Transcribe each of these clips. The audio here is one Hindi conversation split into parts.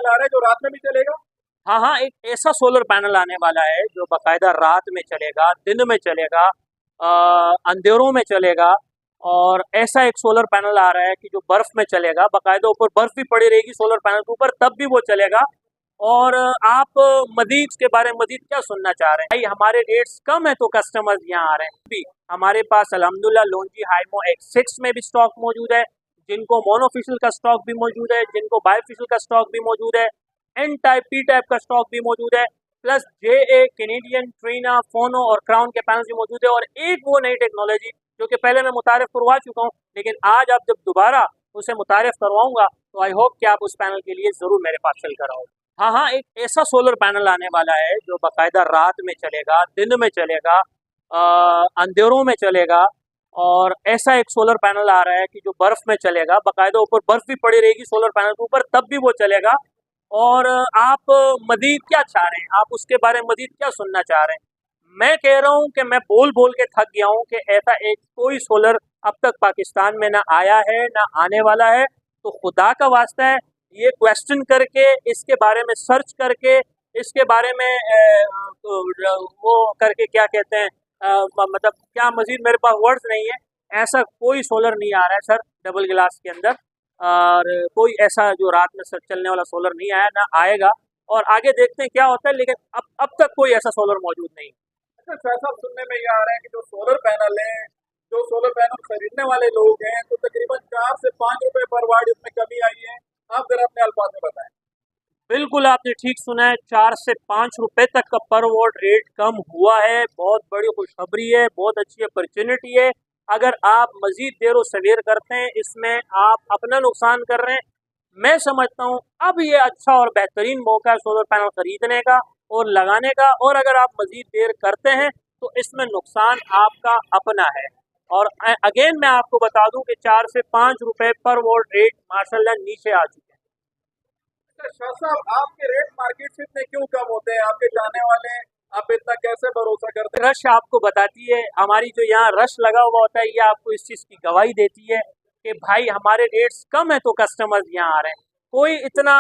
पैनल आ रहा है जो रात में भी चलेगा? हाँ हाँ, एक ऐसा सोलर पैनल आने वाला है जो बाकायदा रात में चलेगा, दिन में चलेगा, अंधेरों में चलेगा। और ऐसा एक सोलर पैनल आ रहा है कि जो बर्फ में चलेगा, बाकायदा ऊपर बर्फ भी पड़ी रहेगी सोलर पैनल के ऊपर, तब भी वो चलेगा। और आप मजीद के बारे में मजीद क्या सुनना चाह रहे हैं? भाई हमारे रेट्स कम है तो कस्टमर्स यहाँ आ रहे हैं भी। हमारे पास अल्हम्दुलिल्लाह लोंजी हाइमो X6 में भी स्टॉक मौजूद है, जिनको मोनोफिशियल का स्टॉक भी मौजूद है, जिनको बायोफिशियल का स्टॉक भी मौजूद है, एन टाइप पी टाइप का स्टॉक भी मौजूद है, प्लस JA कैनेडियन ट्रीना फोनो और क्राउन के पैनल भी मौजूद है। और एक वो नई टेक्नोलॉजी जो कि पहले मैं मुतारिफ करवा चुका हूँ, लेकिन आज आप जब दोबारा उसे मुतारिफ करवाऊंगा तो आई होप कि आप उस पैनल के लिए ज़रूर मेरे पास चल कर आओ। हाँ हाँ, एक ऐसा सोलर पैनल आने वाला है जो बाकायदा रात में चलेगा, दिन में चलेगा, अंधेरों में चलेगा। और ऐसा एक सोलर पैनल आ रहा है कि जो बर्फ में चलेगा, बाकायदा ऊपर बर्फ भी पड़ी रहेगी सोलर पैनल के ऊपर, तब भी वो चलेगा। और आप मजीद क्या चाह रहे हैं, आप उसके बारे में मजीद क्या सुनना चाह रहे हैं? मैं कह रहा हूँ कि मैं बोल बोल के थक गया हूँ कि ऐसा एक कोई सोलर अब तक पाकिस्तान में ना आया है ना आने वाला है। तो खुदा का वास्ता है, ये क्वेश्चन करके, इसके बारे में सर्च करके, इसके बारे में वो करके क्या कहते हैं, मतलब क्या, मजीद मेरे पास वर्ड्स नहीं है। ऐसा कोई सोलर नहीं आ रहा है सर डबल ग्लास के अंदर, और कोई ऐसा जो रात में सर चलने वाला सोलर नहीं आया ना आएगा। और आगे देखते हैं क्या होता है, लेकिन अब तक कोई ऐसा सोलर मौजूद नहीं। अच्छा शाह साहब, सुनने में ये आ रहा है कि जो सोलर पैनल है, जो सोलर पैनल खरीदने वाले लोग हैं, तो तकरीबन 4 से 5 रुपए पर वाट इसमें कमी आई है। आप जरा अपने अल्फाज में बताएं। बिल्कुल आपने ठीक सुना है, 4 से 5 रुपए तक का पर वॉट रेट कम हुआ है। बहुत बड़ी खुशखबरी है, बहुत अच्छी अपॉर्चुनिटी है। अगर आप मजीद देर सवेर करते हैं, इसमें आप अपना नुकसान कर रहे हैं। मैं समझता हूँ अब ये अच्छा और बेहतरीन मौका है सोलर पैनल खरीदने का और लगाने का। और अगर आप मजीद देर करते हैं तो इसमें नुकसान आपका अपना है। और अगेन मैं आपको बता दूं कि 4 से 5 रुपए पर वोल्ट रेट माशाल्लाह नीचे आ चुके हैं। अच्छा शाह साहब, आपके रेट मार्केट से इतने क्यों कम होते हैं? आपके जाने वाले, आप पे इतना कैसे भरोसा करते हैं? रश आपको बताती है, हमारी जो यहाँ रश लगा हुआ होता है, ये आपको इस चीज़ की गवाही देती है कि भाई हमारे रेट्स कम है तो कस्टमर्स यहाँ आ रहे हैं। कोई इतना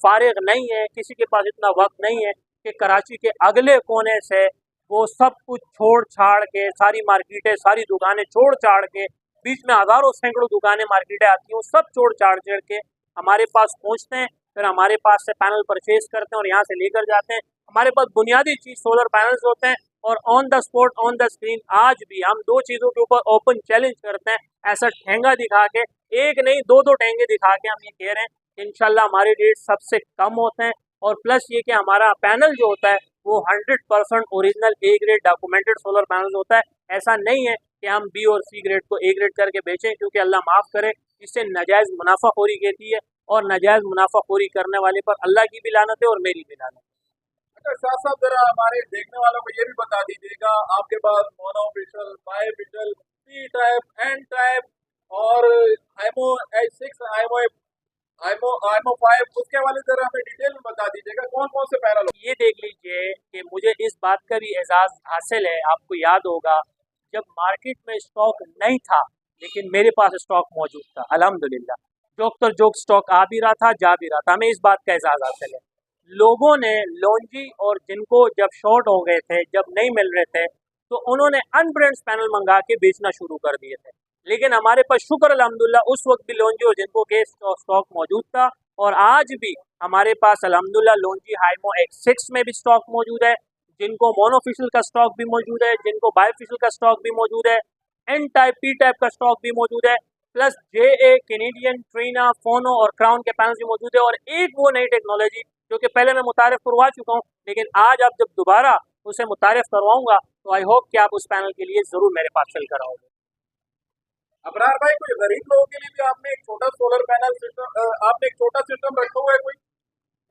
फारिग नहीं है, किसी के पास इतना वक्त नहीं है कि कराची के अगले कोने से वो सब कुछ छोड़ छाड़ के, सारी मार्केटें, सारी दुकानें छोड़ छाड़ के, बीच में हज़ारों सैकड़ों दुकानें मार्केटें आती हैं, वो सब छोड़ छाड़ के हमारे पास पहुँचते हैं, फिर हमारे पास से पैनल परचेज करते हैं और यहाँ से लेकर जाते हैं। हमारे पास बुनियादी चीज़ सोलर पैनल्स होते हैं। और on the spot, on the screen, आज भी हम दो चीज़ों के ऊपर ओपन चैलेंज करते हैं। ऐसा ठेंगा दिखा के, एक नहीं दो दो ठेंगे दिखा के हम ये कह रहे हैं कि इंशाल्लाह हमारे रेट सबसे कम होते हैं। और प्लस ये कि हमारा पैनल जो होता है वो 100% original A grade documented solar panel होता है। ऐसा नहीं है कि हम B और C ग्रेड को A ग्रेड करके बेचें, क्योंकि अल्लाह माफ़ करे, इससे नाजायज़ मुनाफाखोरी कहती है। और नाजायज़ मुनाफाखोरी करने वाले पर अल्लाह की भी लानत है और मेरी भी लानत है। अच्छा शाह साहब, जरा हमारे देखने वालों को ये भी बता दीजिएगा, आपके पास मोनोफिशियल, बायफिशियल, सी टाइप, एन टाइप और IMO H6, IMO IMO IMO 5, उसके वाले जरा हमें डिटेल में बता दीजिएगा कौन कौन से पैनल। ये देख लीजिए कि मुझे इस बात का भी एजाज़ हासिल है। आपको याद होगा जब मार्केट में स्टॉक नहीं था, लेकिन मेरे पास स्टॉक मौजूद था अल्हम्दुलिल्लाह। जोक तर जोक स्टॉक आ भी रहा था, जा भी रहा था। हमें इस बात का एजाज़ हासिल है। लोगों ने लॉन्जी और जिनको जब शॉर्ट हो गए थे, जब नहीं मिल रहे थे, तो उन्होंने अनब्रांड्स पैनल मंगा के बेचना शुरू कर दिए थे। लेकिन हमारे पास शुक्र अल्हम्दुलिल्लाह उस वक्त भी लॉन्जी और जिनको के स्टॉक मौजूद था। और आज भी हमारे पास अल्हम्दुलिल्लाह लोंजी हाइमो X6 में भी स्टॉक मौजूद है, जिनको मोनोफिशियल का स्टॉक भी मौजूद है, जिनको बायोफिशियल का स्टॉक भी मौजूद है, एन टाइप पी टाइप का स्टॉक भी मौजूद है, प्लस JA कैनेडियन ट्रीना फोनो और क्राउन के पैनल भी मौजूद है। और एक वो नई टेक्नोलॉजी जो कि पहले मैं मुतारिफ करवा चुका हूँ, लेकिन आज आप जब दोबारा उसे मुतारिफ करवाऊंगा तो आई होप कि आप उस पैनल के लिए ज़रूर मेरे पास चल कर आओगे। अबरार भाई, कोई गरीब लोगों के लिए भी आपने एक छोटा सोलर पैनल सिस्टम, आपने एक छोटा सिस्टम रखा हुआ है कोई?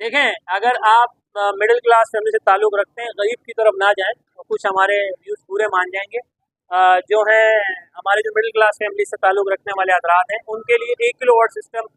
देखें, अगर आप मिडिल क्लास फैमिली से ताल्लुक़ रखते हैं, गरीब की तरफ ना जाएं, तो कुछ हमारे व्यूज़ पूरे मान जाएंगे। जो है हमारे जो मिडिल क्लास फैमिली से ताल्लुक़ रखने वाले हज़रात हैं, उनके लिए 1 किलोवाट सिस्टम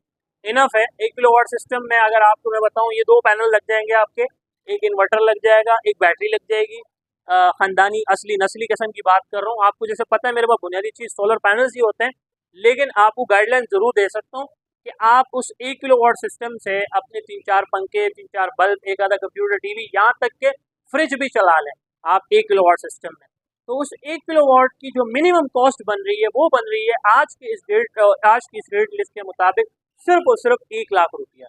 इनफ है। 1 किलोवाट सिस्टम में अगर आपको मैं बताऊं, ये 2 पैनल लग जाएंगे आपके, एक इन्वर्टर लग जाएगा, एक बैटरी लग जाएगी। ख़ानदानी असली नस्ली किस्म की बात कर रहा हूँ। आपको जैसे पता है मेरे पास बुनियादी चीज़ सोलर पैनल्स ही होते हैं, लेकिन आपको गाइडलाइन ज़रूर दे सकता हूँ कि आप उस 1 किलोवाट सिस्टम से अपने 3-4 पंखे, 3-4 बल्ब, एक आधा कंप्यूटर, टीवी, यहाँ तक के फ्रिज भी चला लें आप 1 किलोवाट सिस्टम में। तो उस 1 किलोवाट की जो मिनिमम कॉस्ट बन रही है वो बन रही है आज की इस रेट लिस्ट के मुताबिक सिर्फ और सिर्फ 1 लाख रुपया।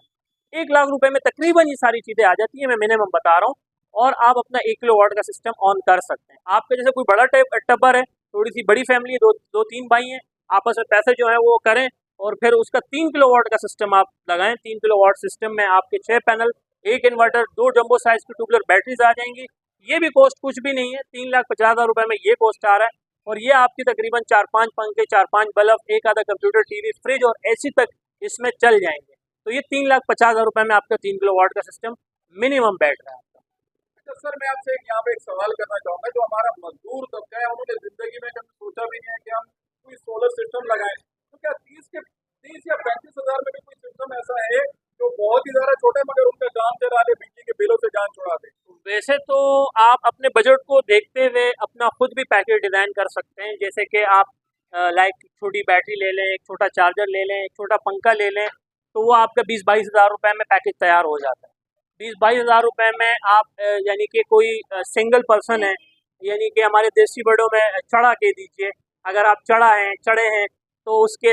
1 लाख रुपए में तकरीबन ये सारी चीज़ें आ जाती हैं, मैं मिनिमम बता रहा हूँ, और आप अपना 1 किलोवाट का सिस्टम ऑन कर सकते हैं। आपके जैसे कोई बड़ा टब्बर है, थोड़ी सी बड़ी फैमिली है, दो तीन भाई हैं, आपस में पैसे जो है वो करें और फिर उसका 3 किलोवाट का सिस्टम आप लगाएं। 3 किलोवाट सिस्टम में आपके 6 पैनल, 1 इन्वर्टर, 2 जंबो साइज की ट्यूबलर बैटरीज आ जाएंगी। ये भी कॉस्ट कुछ भी नहीं है, 3,50,000 रुपए में ये कॉस्ट आ रहा है, और ये आपकी तकरीबन 4-5 पंखे, 4-5 बल्ब, एक आधा कंप्यूटर, टीवी, फ्रिज और एसी तक इसमें चल जाएंगे। तो ये 3,50,000 रुपए में आपका 3 किलोवाट का सिस्टम मिनिमम बैठ रहा है आपका। अच्छा सर, मैं आपसे यहाँ पे एक सवाल करना चाहूँगा। जो हमारा मजदूर तबका है, उन्होंने जिंदगी में कभी सोचा भी नहीं है कि हम कोई सोलर सिस्टम लगाएं। तो क्या 30 या 35 हज़ार में भी कोई सिस्टम ऐसा है जो बहुत ही ज़्यादा छोटा है मगर उनका काम चला दे, बिजली के बिलों से जान छुड़ा दे? वैसे तो आप अपने बजट को देखते हुए अपना खुद भी पैकेज डिज़ाइन कर सकते हैं, जैसे कि आप लाइक छोटी बैटरी ले लें, एक छोटा चार्जर ले लें, एक छोटा पंखा ले लें, तो वो आपका 20-22 हज़ार रुपये में पैकेज तैयार हो जाता है। 20-22 हज़ार रुपये में आप यानी कि कोई सिंगल पर्सन है, यानी कि हमारे देसी बड़ों में चढ़ा के दीजिए, अगर आप चढ़े हैं तो उसके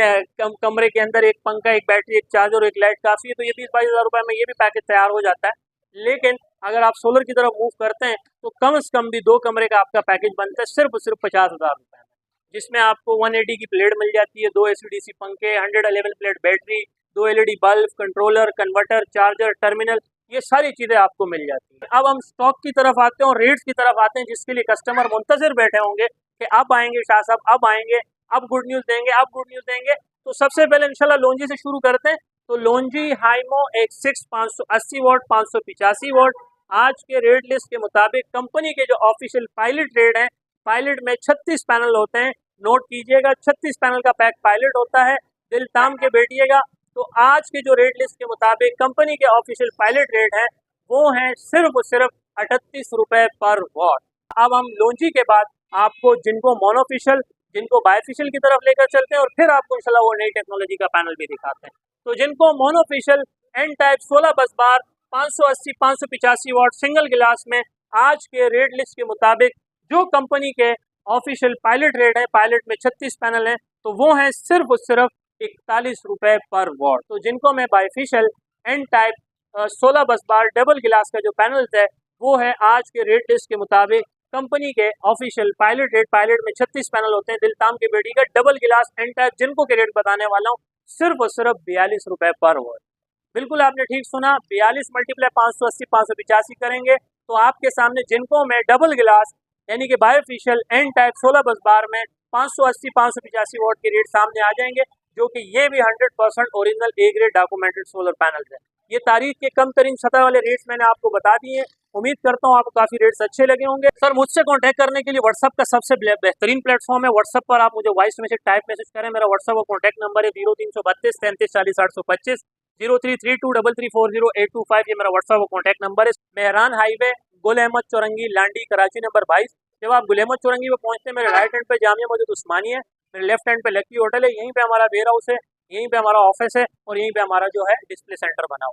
कमरे के अंदर एक पंखा, एक बैटरी, एक चार्जर, एक लाइट काफ़ी है, तो ये 20-22 हज़ार रुपये में ये भी पैकेज तैयार हो जाता है। लेकिन अगर आप सोलर की तरफ मूव करते हैं तो कम से कम भी 2 कमरे का आपका पैकेज बनता है सिर्फ और सिर्फ 50 हज़ार रुपये में, जिसमें आपको 180 की प्लेट मिल जाती है, 2 ACDC पंखे, 111 plate battery, 2 LED bulb, controller, converter, charger, terminal, ये सारी चीज़ें आपको मिल जाती हैं। अब हम स्टॉक की तरफ आते हैं और रेट्स की तरफ आते हैं, जिसके लिए कस्टमर मुंतज़िर बैठे होंगे कि अब आएंगे शाह साहब, अब आएंगे, अब गुड न्यूज़ देंगे, अब गुड न्यूज़ देंगे। तो सबसे पहले इंशाल्लाह लोंजी से शुरू करते हैं। तो लोंजी हाइमो X6 580 वाट, 585 वाट, आज के रेट लिस्ट के मुताबिक कंपनी के जो ऑफिशियल पायलट रेट हैं, पायलट में 36 पैनल होते हैं, नोट कीजिएगा, 36 पैनल का पैक पायलट होता है, दिल थाम के बैठिएगा। तो आज के जो रेट लिस्ट के मुताबिक कंपनी के ऑफिशियल पायलट रेट हैं वो हैं सिर्फ और सिर्फ 38 रुपये पर वॉट। अब हम लोंजी के बाद आपको जिनको मोनोफिशियल, जिनको बायोफिशियल की तरफ लेकर चलते हैं और फिर आपको इंशाल्लाह वो नई टेक्नोलॉजी का पैनल भी दिखाते हैं। तो जिनको मोनोफिशियल एन टाइप 16 बस बार 580 585 वाट सिंगल गिलास में आज के रेट लिस्ट के मुताबिक जो कंपनी के ऑफिशियल पायलट रेट है, पायलट में 36 पैनल हैं, तो वो हैं सिर्फ और सिर्फ 41 रुपये पर वॉट। तो जिनको मैं बायोफिशियल एन टाइप 16 बस बार डबल गिलास का जो पैनल्स है वो है आज के रेट लिस्ट के मुताबिक कंपनी के ऑफिशियल पायलट रेट, पायलट में 36 पैनल होते हैं, दिलताम के बेटी का डबल गिलास एन टाइप, जिनको के रेट बताने वाला हूँ सिर्फ और सिर्फ 42 रुपये पर वॉट। बिल्कुल आपने ठीक सुना, 42 मल्टीप्लाई 580 585 करेंगे तो आपके सामने जिनको मैं डबल गिलास यानी कि बायोफिशियल एन टाइप 16 बस बार में 580 585 वाट के रेट सामने आ जाएंगे, जो कि ये भी 100% original A grade documented solar panels है। ये तारीख के कम तरीन सतह वाले रेट्स मैंने आपको बता दिए हैं। उम्मीद करता हूँ आपको काफ़ी रेट्स अच्छे लगे होंगे। सर, मुझसे कांटेक्ट करने के लिए व्हाट्सअप का सबसे बेहतरीन प्लेटफॉर्म है। व्हाट्सअप पर आप मुझे वॉइस मैसेज, टाइप मैसेज करें। मेरा व्हाट्सअप का कॉन्टैक्ट नंबर है 0332 33 40 825, 03323340 ये मेरा व्हाट्सअप का कॉन्टैक्ट नंबर है। मेहरान हाईवे, गुल अहमद चौरंगी, लांडी, कराची नंबर 22। जब आप गुल अहमद चौरंगी पे पहुंचते हैं, मेरे राइट हैंड पे जामिया मस्जिद उस्मानी है, मेरे लेफ्ट हैंड पे लकी होटल है, यहीं पे हमारा वेयर हाउस है, यहीं पे हमारा ऑफिस है और यहीं पे हमारा जो है डिस्प्ले सेंटर बना हुआ है।